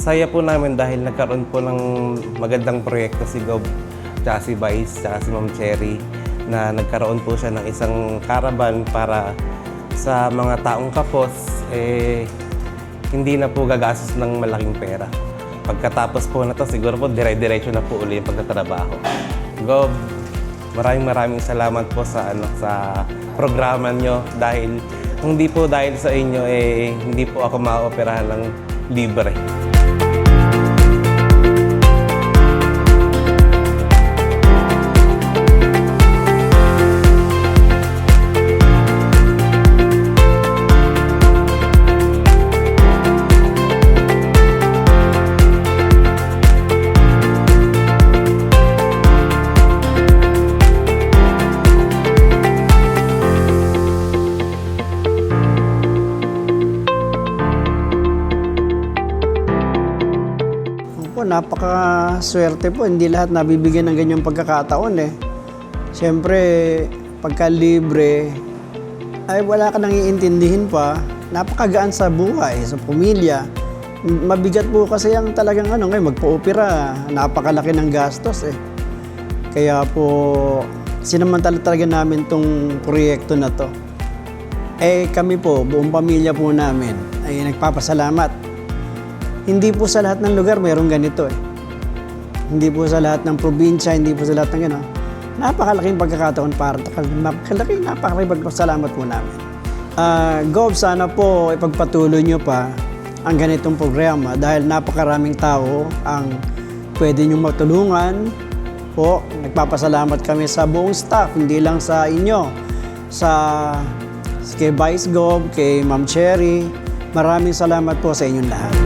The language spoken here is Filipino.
Saya po namin dahil nagkaroon po ng magandang proyekto si Gob, tsaka si Vice, tsaka si Ma'am Cherry, na nagkaroon po siya ng isang caravan para sa mga taong kapos, hindi na po gagastos ng malaking pera. Pagkatapos po na to, siguro po dire-diretso na po uli yung pagtatrabaho. Gob, maraming salamat po sa sa programa nyo dahil kung di po dahil sa inyo, hindi po ako ma-operahan ng libre. Napakaswerte po, hindi lahat nabibigyan ng ganyang pagkakataon eh. Siyempre, pagka libre, ay wala ka nang iintindihin pa, napakagaan sa buhay, sa pamilya. Mabigat po kasi ang talagang ngayon, magpa-opera, napakalaki ng gastos eh. Kaya po, sinamantala talaga namin tong proyekto na to. Kami po, buong pamilya po namin, ay nagpapasalamat. Hindi po sa lahat ng lugar mayroong ganito eh. Hindi po sa lahat ng probinsya, hindi po sa lahat ng gano'n. Napakalaking pagkakataon para napakalaking pagpasalamat po namin. Gob, sana po ipagpatuloy nyo pa ang ganitong programa dahil napakaraming tao ang pwede nyo matulungan. Po, nagpapasalamat kami sa buong staff, hindi lang sa inyo. Kay Vice Gob, kay Ma'am Cherry, maraming salamat po sa inyong lahat.